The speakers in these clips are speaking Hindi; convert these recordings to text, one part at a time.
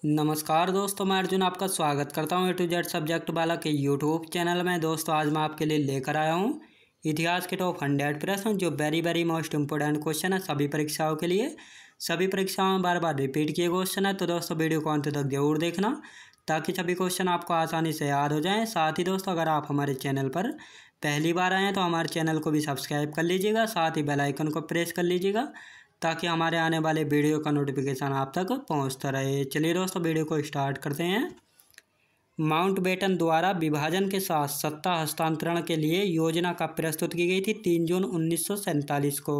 नमस्कार दोस्तों, मैं अर्जुन आपका स्वागत करता हूं A to Z सब्जेक्ट वाला के यूट्यूब चैनल में। दोस्तों आज मैं आपके लिए लेकर आया हूं इतिहास के टॉप 100 प्रश्न जो वेरी मोस्ट इम्पोर्टेंट क्वेश्चन है सभी परीक्षाओं के लिए। सभी परीक्षाओं में बार बार रिपीट किए क्वेश्चन है, तो दोस्तों वीडियो को अंत तक जरूर देखना ताकि सभी क्वेश्चन आपको आसानी से याद हो जाएँ। साथ ही दोस्तों अगर आप हमारे चैनल पर पहली बार आए हैं तो हमारे चैनल को भी सब्सक्राइब कर लीजिएगा, साथ ही बेल आइकन को प्रेस कर लीजिएगा ताकि हमारे आने वाले वीडियो का नोटिफिकेशन आप तक पहुंचता रहे। चलिए दोस्तों वीडियो को स्टार्ट करते हैं। माउंटबेटन द्वारा विभाजन के साथ सत्ता हस्तांतरण के लिए योजना का प्रस्तुत की गई थी 3 जून 1947 को।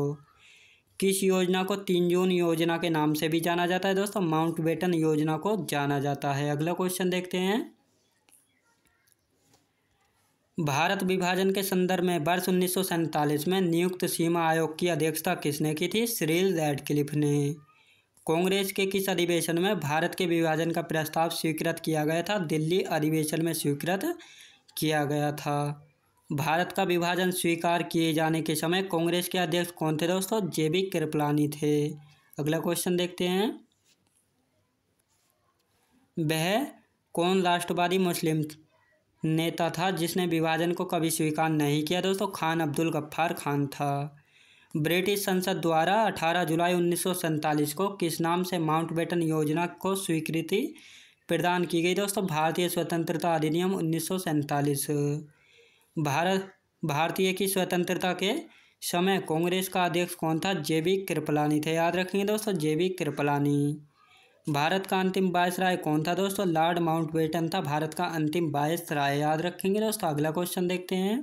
किस योजना को 3 जून योजना के नाम से भी जाना जाता है? दोस्तों माउंटबेटन योजना को जाना जाता है। अगला क्वेश्चन देखते हैं। भारत विभाजन के संदर्भ में वर्ष 1947 में नियुक्त सीमा आयोग की अध्यक्षता किसने की थी? सिरिल रैडक्लिफ ने। कांग्रेस के किस अधिवेशन में भारत के विभाजन का प्रस्ताव स्वीकृत किया गया था? दिल्ली अधिवेशन में स्वीकृत किया गया था। भारत का विभाजन स्वीकार किए जाने के समय कांग्रेस के अध्यक्ष कौन थे? दोस्तों JB कृपलानी थे। अगला क्वेश्चन देखते हैं। वह कौन राष्ट्रवादी मुस्लिम नेता था जिसने विभाजन को कभी स्वीकार नहीं किया? दोस्तों खान अब्दुल गफ्फार खान था। ब्रिटिश संसद द्वारा 18 जुलाई 1947 को किस नाम से माउंटबेटन योजना को स्वीकृति प्रदान की गई? दोस्तों भारतीय स्वतंत्रता अधिनियम 1947। भारतीय की स्वतंत्रता के समय कांग्रेस का अध्यक्ष कौन था? JB कृपलानी थे। याद रखेंगे दोस्तों JB कृपलानी। भारत का अंतिम वायसराय कौन था? दोस्तों लॉर्ड माउंटबेटन था भारत का अंतिम वायसराय। याद रखेंगे दोस्तों। अगला क्वेश्चन देखते हैं।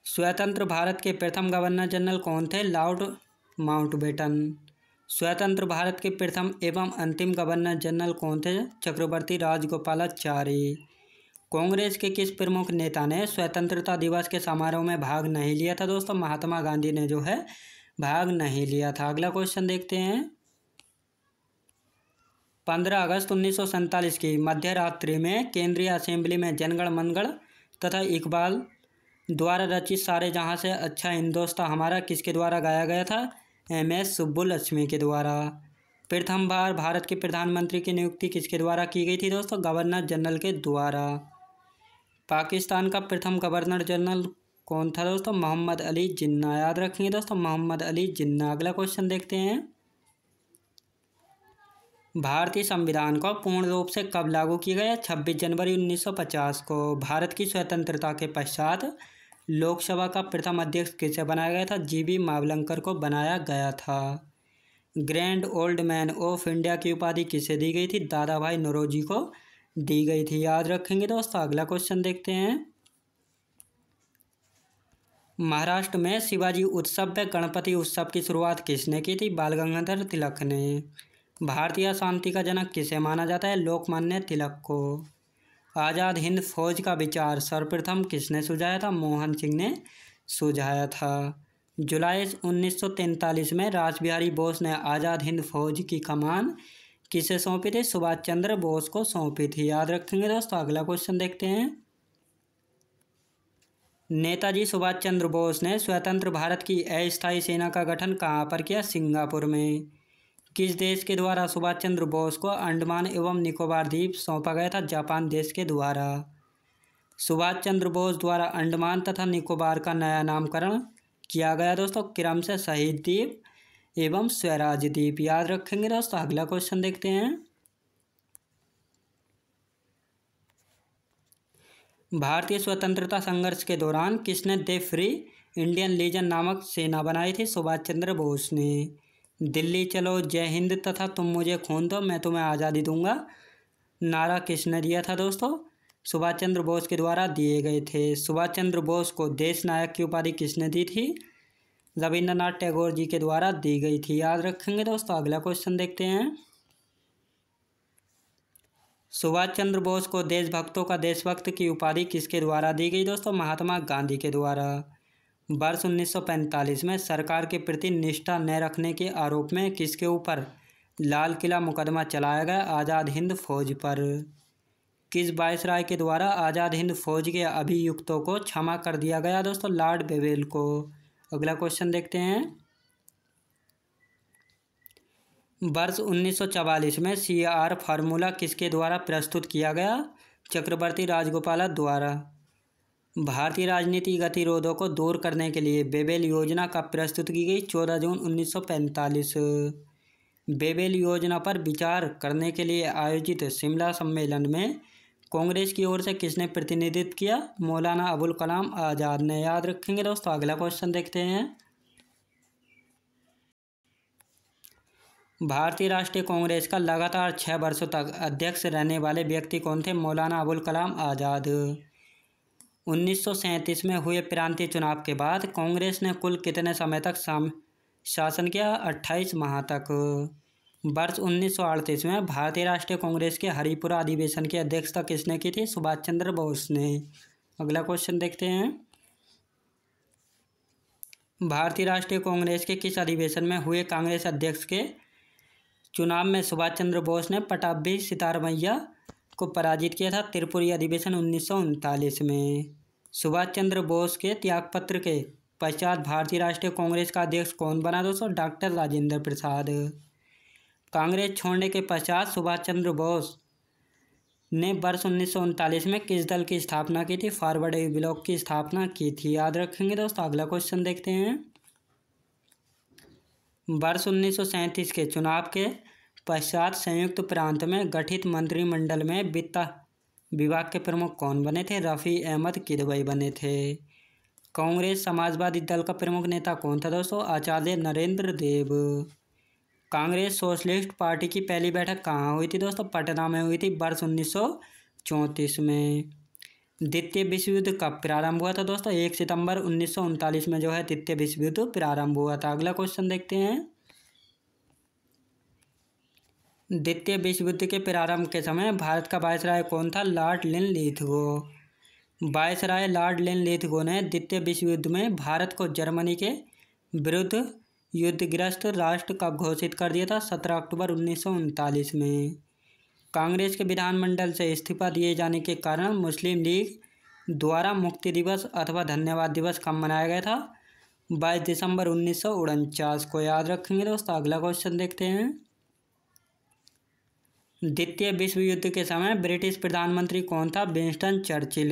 स्वतंत्र भारत के प्रथम गवर्नर जनरल कौन थे? Lord Mountbatten. स्वतंत्र भारत के प्रथम एवं अंतिम गवर्नर जनरल कौन थे? चक्रवर्ती राजगोपालाचारी। कांग्रेस के किस प्रमुख नेता ने स्वतंत्रता दिवस के समारोह में भाग नहीं लिया था? दोस्तों महात्मा गांधी ने जो है भाग नहीं लिया था। अगला क्वेश्चन देखते हैं। 15 अगस्त 1947 की मध्य रात्रि में केंद्रीय असेंबली में जनगण मनगढ़ तथा इकबाल द्वारा रचित सारे जहां से अच्छा हिंदुस्तां हमारा किसके द्वारा गाया गया था? MS सुब्बुलक्ष्मी के द्वारा। प्रथम बार भारत के प्रधानमंत्री की नियुक्ति किसके द्वारा की गई थी? दोस्तों गवर्नर जनरल के द्वारा। पाकिस्तान का प्रथम गवर्नर जनरल कौन था? दोस्तों मोहम्मद अली जिन्ना। याद रखेंगे दोस्तों मोहम्मद अली जिन्ना। अगला क्वेश्चन देखते हैं। भारतीय संविधान को पूर्ण रूप से कब लागू किया गया? 26 जनवरी 1950 को। भारत की स्वतंत्रता के पश्चात लोकसभा का प्रथम अध्यक्ष किसे बनाया गया था? GB मावलंकर को बनाया गया था। Grand old man of India की उपाधि किसे दी गई थी? दादा भाई नौरोजी को दी गई थी। याद रखेंगे दोस्तों। अगला क्वेश्चन देखते हैं। महाराष्ट्र में शिवाजी उत्सव व गणपति उत्सव की शुरुआत किसने की थी? बाल गंगाधर तिलक ने। भारतीय शांति का जनक किसे माना जाता है? लोकमान्य तिलक को। आज़ाद हिंद फौज का विचार सर्वप्रथम किसने सुझाया था? मोहन सिंह ने सुझाया था। जुलाई 1943 में रासबिहारी बोस ने आज़ाद हिंद फौज की कमान किसे सौंपी थी? सुभाष चंद्र बोस को सौंपी थी। याद रखेंगे दोस्तों। अगला क्वेश्चन देखते हैं। नेताजी सुभाष चंद्र बोस ने स्वतंत्र भारत की अस्थायी सेना का गठन कहाँ पर किया? सिंगापुर में। किस देश के द्वारा सुभाष चंद्र बोस को अंडमान एवं निकोबार द्वीप सौंपा गया था? जापान देश के द्वारा। सुभाष चंद्र बोस द्वारा अंडमान तथा निकोबार का नया नामकरण किया गया दोस्तों क्रम से शहीद द्वीप एवं स्वराज द्वीप। याद रखेंगे दोस्तों। अगला क्वेश्चन देखते हैं। भारतीय स्वतंत्रता संघर्ष के दौरान किसने द फ्री इंडियन लीजन नामक सेना बनाई थी? सुभाष चंद्र बोस ने। दिल्ली चलो, जय हिंद तथा तुम मुझे खून दो मैं तुम्हें आज़ादी दूंगा नारा किसने दिया था? दोस्तों सुभाष चंद्र बोस के द्वारा दिए गए थे। सुभाष चंद्र बोस को देश नायक की उपाधि किसने दी थी? रविंद्रनाथ टैगोर जी के द्वारा दी गई थी। याद रखेंगे दोस्तों। अगला क्वेश्चन देखते हैं। सुभाष चंद्र बोस को देशभक्तों का देशभक्त की उपाधि किसके द्वारा दी गई? दोस्तों महात्मा गांधी के द्वारा। वर्ष 1945 में सरकार के प्रति निष्ठा न रखने के आरोप में किसके ऊपर लाल किला मुकदमा चलाया गया? आज़ाद हिंद फौज पर। किस वायसराय के द्वारा आज़ाद हिंद फौज के अभियुक्तों को क्षमा कर दिया गया? दोस्तों लॉर्ड बेवेल को। अगला क्वेश्चन देखते हैं। वर्ष 1944 में CR फार्मूला किसके द्वारा प्रस्तुत किया गया? चक्रवर्ती राजगोपाल द्वारा। भारतीय राजनीति गतिरोधों को दूर करने के लिए बेबेल योजना कब प्रस्तुत की गई? 14 जून 1945। बेबेल योजना पर विचार करने के लिए आयोजित शिमला सम्मेलन में कांग्रेस की ओर से किसने प्रतिनिधित्व किया? मौलाना अबुल कलाम आज़ाद ने। याद रखेंगे दोस्तों। अगला क्वेश्चन देखते हैं। भारतीय राष्ट्रीय कांग्रेस का लगातार 6 वर्षों तक अध्यक्ष रहने वाले व्यक्ति कौन थे? मौलाना अबुल कलाम आज़ाद। 1937 में हुए प्रांतीय चुनाव के बाद कांग्रेस ने कुल कितने समय तक शासन किया? 28 माह तक। वर्ष 1938 में भारतीय राष्ट्रीय कांग्रेस के हरिपुरा अधिवेशन की अध्यक्षता किसने की थी? सुभाष चंद्र बोस ने। अगला क्वेश्चन देखते हैं। भारतीय राष्ट्रीय कांग्रेस के किस अधिवेशन में हुए कांग्रेस अध्यक्ष के चुनाव में सुभाष चंद्र बोस ने पट्टाभी सितारमैया को पराजित किया था? त्रिपुरी अधिवेशन 1939 में। सुभाष चंद्र बोस के त्यागपत्र के पश्चात भारतीय राष्ट्रीय कांग्रेस का अध्यक्ष कौन बना दोस्तों? डॉक्टर राजेंद्र प्रसाद। कांग्रेस छोड़ने के पश्चात सुभाष चंद्र बोस ने वर्ष 1939 में किस दल की स्थापना की थी? फॉरवर्ड ब्लॉक की स्थापना की थी। याद रखेंगे दोस्तों। अगला क्वेश्चन देखते हैं। वर्ष 1937 के चुनाव के पश्चात संयुक्त प्रांत में गठित मंत्रिमंडल में वित्त विभाग के प्रमुख कौन बने थे? रफ़ी अहमद किदवई बने थे। कांग्रेस समाजवादी दल का प्रमुख नेता कौन था दोस्तों? आचार्य नरेंद्र देव। कांग्रेस सोशलिस्ट पार्टी की पहली बैठक कहाँ हुई थी दोस्तों? पटना में हुई थी वर्ष 1934 में। द्वितीय विश्व युद्ध कब प्रारंभ हुआ था दोस्तों? 1 सितंबर 1939 में जो है द्वितीय विश्व युद्ध प्रारंभ हुआ था। अगला क्वेश्चन देखते हैं। द्वितीय विश्व युद्ध के प्रारंभ के समय भारत का वायसराय कौन था? Lord Linlithgow. Viceroy Lord Linlithgow ने द्वितीय विश्व युद्ध में भारत को जर्मनी के विरुद्ध युद्धग्रस्त राष्ट्र कब घोषित कर दिया था? 17 अक्टूबर 1939 में। कांग्रेस के विधानमंडल से इस्तीफा दिए जाने के कारण मुस्लिम लीग द्वारा मुक्ति दिवस अथवा धन्यवाद दिवस कब मनाया गया था? 22 दिसंबर 1949 को। याद रखेंगे दोस्तों। अगला क्वेश्चन देखते हैं। द्वितीय विश्व युद्ध के समय ब्रिटिश प्रधानमंत्री कौन था? Winston Churchill.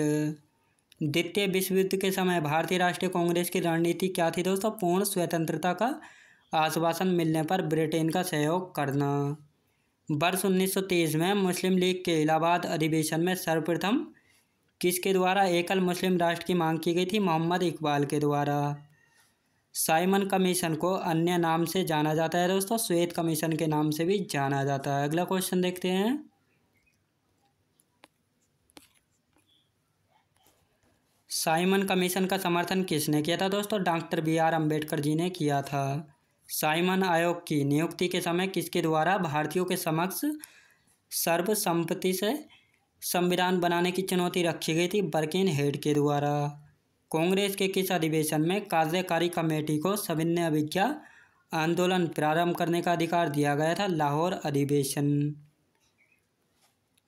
द्वितीय विश्व युद्ध के समय भारतीय राष्ट्रीय कांग्रेस की रणनीति क्या थी दोस्तों? पूर्ण स्वतंत्रता का आश्वासन मिलने पर ब्रिटेन का सहयोग करना। वर्ष 1923 में मुस्लिम लीग के इलाहाबाद अधिवेशन में सर्वप्रथम किसके द्वारा एकल मुस्लिम राष्ट्र की मांग की गई थी? मोहम्मद इकबाल के द्वारा। साइमन कमीशन को अन्य नाम से जाना जाता है दोस्तों, श्वेत कमीशन के नाम से भी जाना जाता है। अगला क्वेश्चन देखते हैं। साइमन कमीशन का समर्थन किसने किया था दोस्तों? डॉक्टर BR अम्बेडकर जी ने किया था। साइमन आयोग की नियुक्ति के समय किसके द्वारा भारतीयों के समक्ष सर्वसम्मति से संविधान बनाने की चुनौती रखी गई थी? बर्किनहेड के द्वारा। कांग्रेस के किस अधिवेशन में कार्यकारी कमेटी को सविनय अवज्ञा आंदोलन प्रारंभ करने का अधिकार दिया गया था? लाहौर अधिवेशन।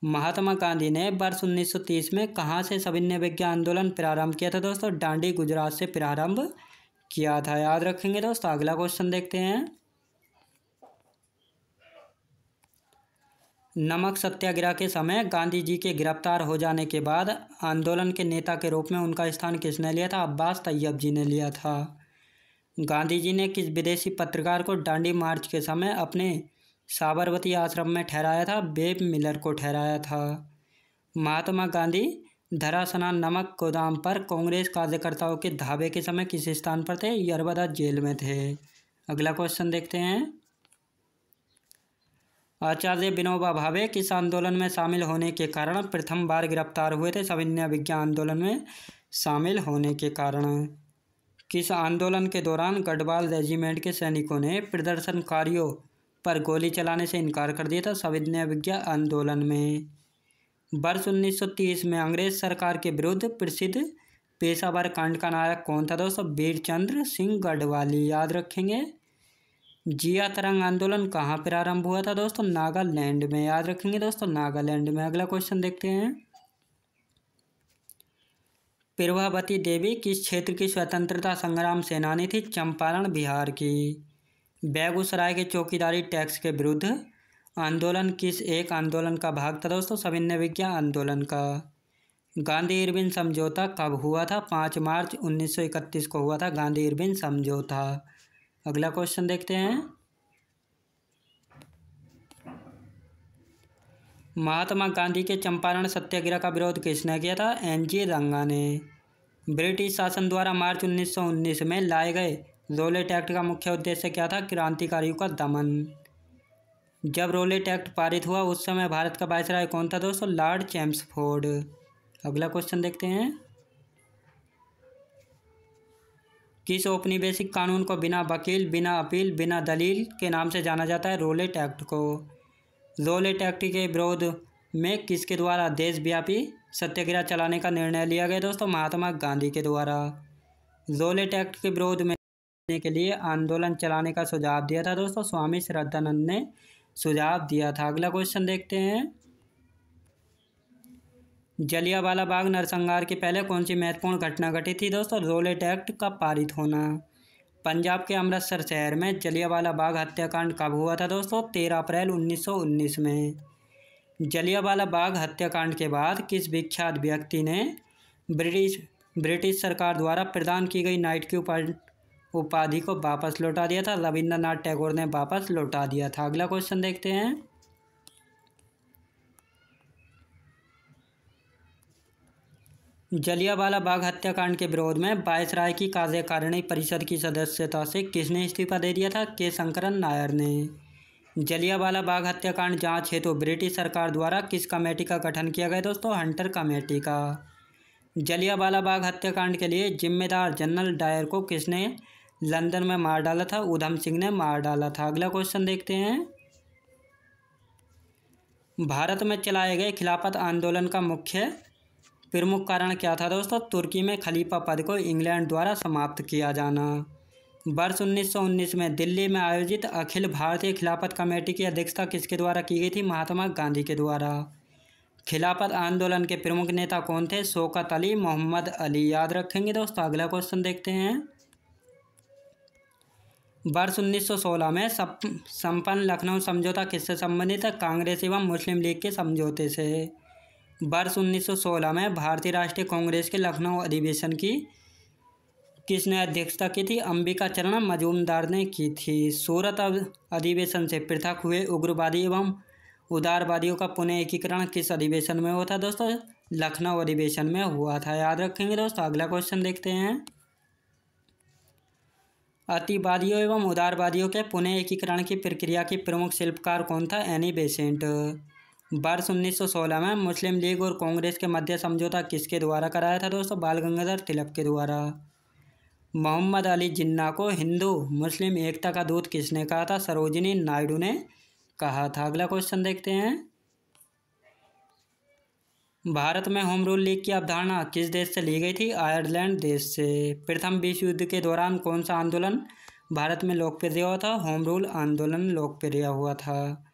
महात्मा गांधी ने वर्ष 1930 में कहाँ से सविनय अवज्ञा आंदोलन प्रारंभ किया था दोस्तों? डांडी गुजरात से प्रारंभ किया था। याद रखेंगे दोस्तों। अगला क्वेश्चन देखते हैं। नमक सत्याग्रह के समय गांधी जी के गिरफ्तार हो जाने के बाद आंदोलन के नेता के रूप में उनका स्थान किसने लिया था? अब्बास तैयब जी ने लिया था। गांधी जी ने किस विदेशी पत्रकार को दांडी मार्च के समय अपने साबरमती आश्रम में ठहराया था? वेब मिलर को ठहराया था। महात्मा गांधी धरासना नमक गोदाम पर कांग्रेस कार्यकर्ताओं के धावे के समय किस स्थान पर थे? यरबदा जेल में थे। अगला क्वेश्चन देखते हैं। आचार्य विनोबा भावे किस आंदोलन में शामिल होने के कारण प्रथम बार गिरफ्तार हुए थे? सविनय अवज्ञा आंदोलन में शामिल होने के कारण। किस आंदोलन के दौरान गढ़वाल रेजिमेंट के सैनिकों ने प्रदर्शनकारियों पर गोली चलाने से इनकार कर दिया था? सविनय अवज्ञा आंदोलन में। वर्ष 1930 में अंग्रेज सरकार के विरुद्ध प्रसिद्ध पेशावर कांड का नायक कौन था दोस्तों? वीरचंद्र सिंह गढ़वाली। याद रखेंगे। जिया तरंग आंदोलन कहाँ प्रारंभ हुआ था दोस्तों? नागालैंड में। याद रखेंगे दोस्तों। नागालैंड में। अगला क्वेश्चन देखते हैं। प्रभावती देवी किस क्षेत्र की स्वतंत्रता संग्राम सेनानी थी? चंपारण बिहार की। बेगूसराय के चौकीदारी टैक्स के विरुद्ध आंदोलन किस एक आंदोलन का भाग था दोस्तों? सविनय विज्ञान आंदोलन का। गांधी इरविन समझौता कब हुआ था? 5 मार्च 1931 को हुआ था गांधी इरविन समझौता। अगला क्वेश्चन देखते हैं। महात्मा गांधी के चंपारण सत्याग्रह का विरोध किसने किया था? एनजी रंगा ने। ब्रिटिश शासन द्वारा मार्च 1919 में लाए गए रोलेट एक्ट का मुख्य उद्देश्य क्या था? क्रांतिकारियों का दमन। जब रोलेट एक्ट पारित हुआ उस समय भारत का वायसराय कौन था दोस्तों? Lord Chelmsford. अगला क्वेश्चन देखते हैं। किस औपनिवेशिक कानून को बिना वकील, बिना अपील, बिना दलील के नाम से जाना जाता है? रोलेट एक्ट को। रोलेट एक्ट के विरोध में किसके द्वारा देशव्यापी सत्याग्रह चलाने का निर्णय लिया गया दोस्तों? महात्मा गांधी के द्वारा। रोलेट एक्ट के विरोध में के लिए आंदोलन चलाने का सुझाव दिया था दोस्तों? स्वामी श्रद्धानंद ने सुझाव दिया था। अगला क्वेश्चन देखते हैं। जलियांवाला बाग नरसंहार के पहले कौन सी महत्वपूर्ण घटना घटी थी दोस्तों? रोलेट एक्ट का पारित होना। पंजाब के अमृतसर शहर में जलियांवाला बाग हत्याकांड कब हुआ था दोस्तों? 13 अप्रैल 1919 में। जलियांवाला बाग हत्याकांड के बाद किस विख्यात व्यक्ति ने ब्रिटिश सरकार द्वारा प्रदान की गई नाइट की उपाधि को वापस लौटा दिया था? रविंद्रनाथ टैगोर ने वापस लौटा दिया था। अगला क्वेश्चन देखते हैं। जलियांवाला बाग हत्याकांड के विरोध में वायसराय की कार्यकारिणी परिषद की सदस्यता से किसने इस्तीफा दे दिया था? के शंकरन नायर ने। जलियांवाला बाग हत्याकांड जांच हेतु ब्रिटिश सरकार द्वारा किस कमेटी का गठन किया गया दोस्तों? हंटर कमेटी का। जलियांवाला बाग हत्याकांड के लिए जिम्मेदार जनरल डायर को किसने लंदन में मार डाला था? उधम सिंह ने मार डाला था। अगला क्वेश्चन देखते हैं। भारत में चलाए गए खिलाफत आंदोलन का मुख्य प्रमुख कारण क्या था दोस्तों? तुर्की में खलीफा पद को इंग्लैंड द्वारा समाप्त किया जाना। वर्ष 1919 में दिल्ली में आयोजित अखिल भारतीय खिलाफत कमेटी की अध्यक्षता किसके द्वारा की गई थी? महात्मा गांधी के द्वारा। खिलाफत आंदोलन के प्रमुख नेता कौन थे? शौकत अली, मोहम्मद अली। याद रखेंगे दोस्तों। अगला क्वेश्चन देखते हैं। वर्ष 1916 में संपन्न लखनऊ समझौता किससे संबंधित है? कांग्रेस एवं मुस्लिम लीग के समझौते से। वर्ष 1916 में भारतीय राष्ट्रीय कांग्रेस के लखनऊ अधिवेशन की किसने अध्यक्षता की थी? अंबिका चरण मजूमदार ने की थी। सूरत अधिवेशन से पृथक हुए उग्रवादी एवं उदारवादियों का पुनः एकीकरण किस अधिवेशन में हुआ था दोस्तों? लखनऊ अधिवेशन में हुआ था। याद रखेंगे दोस्तों। अगला क्वेश्चन देखते हैं। अतिवादियों एवं उदारवादियों के पुनः एकीकरण की प्रक्रिया की प्रमुख शिल्पकार कौन था? Annie Besant. वर्ष 1916 में मुस्लिम लीग और कांग्रेस के मध्य समझौता किसके द्वारा कराया था दोस्तों? बाल गंगाधर तिलक के द्वारा। मोहम्मद अली जिन्ना को हिंदू मुस्लिम एकता का दूत किसने कहा था? सरोजिनी नायडू ने कहा था। अगला क्वेश्चन देखते हैं। भारत में होम रूल लीग की अवधारणा किस देश से ली गई थी? आयरलैंड देश से। प्रथम विश्व युद्ध के दौरान कौन सा आंदोलन भारत में लोकप्रिय हुआ था? होम रूल आंदोलन लोकप्रिय हुआ था।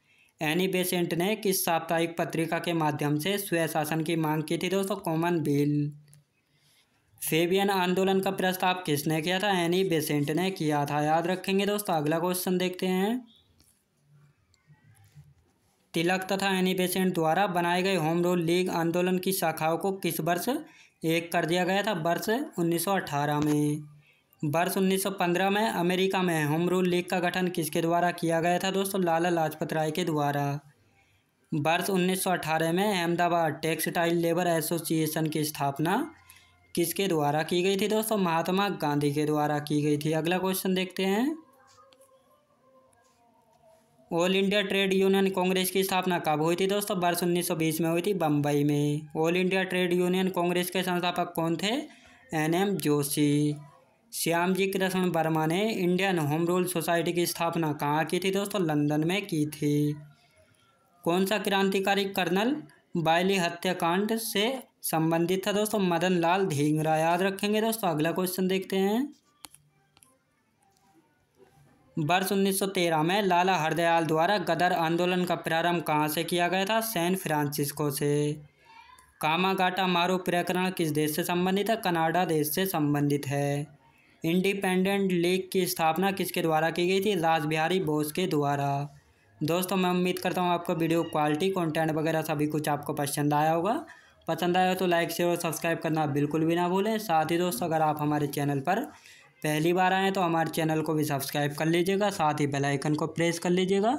एनी बेसेंट ने किस साप्ताहिक पत्रिका के माध्यम से स्वशासन की मांग की थी दोस्तों? Common bill. फेबियन आंदोलन का प्रस्ताव किसने किया था? एनी बेसेंट ने किया था। याद रखेंगे दोस्तों। अगला क्वेश्चन देखते हैं। तिलक तथा एनी बेसेंट द्वारा बनाए गए होम रूल लीग आंदोलन की शाखाओं को किस वर्ष एक कर दिया गया था? वर्ष 1918 में। वर्ष 1915 में अमेरिका में होम रूल लीग का गठन किसके द्वारा किया गया था दोस्तों? लाला लाजपत राय के द्वारा। वर्ष 1918 में अहमदाबाद टेक्सटाइल लेबर एसोसिएशन की स्थापना किसके द्वारा की गई थी दोस्तों? महात्मा गांधी के द्वारा की गई थी। अगला क्वेश्चन देखते हैं। All India trade union Congress की स्थापना कब हुई थी दोस्तों? वर्ष 1920 में हुई थी बम्बई में। All India trade union Congress के संस्थापक कौन थे? एनएम जोशी। श्यामजी कृष्ण वर्मा ने इंडियन होम रूल सोसाइटी की स्थापना कहाँ की थी दोस्तों? लंदन में की थी। कौन सा क्रांतिकारी कर्नल बायली हत्याकांड से संबंधित था दोस्तों? मदन लाल धींगरा। याद रखेंगे दोस्तों। अगला क्वेश्चन देखते हैं। वर्ष 1913 में लाला हरदयाल द्वारा गदर आंदोलन का प्रारंभ कहाँ से किया गया था? सैन फ्रांसिस्को से। कामागाटा मारू प्रकरण किस देश से संबंधित है? कनाडा देश से संबंधित है। इंडिपेंडेंट लीग की स्थापना किसके द्वारा की गई थी? रासबिहारी बोस के द्वारा। दोस्तों मैं उम्मीद करता हूँ आपको वीडियो क्वालिटी कंटेंट वगैरह सभी कुछ आपको पसंद आया होगा। पसंद आया तो लाइक शेयर और सब्सक्राइब करना बिल्कुल भी ना भूलें। साथ ही दोस्तों अगर आप हमारे चैनल पर पहली बार आएँ तो हमारे चैनल को भी सब्सक्राइब कर लीजिएगा, साथ ही बेल आइकन को प्रेस कर लीजिएगा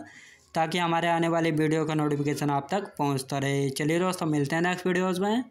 ताकि हमारे आने वाली वीडियो का नोटिफिकेशन आप तक पहुँचता रहे। चलिए दोस्तों मिलते हैं नेक्स्ट वीडियोज़ में।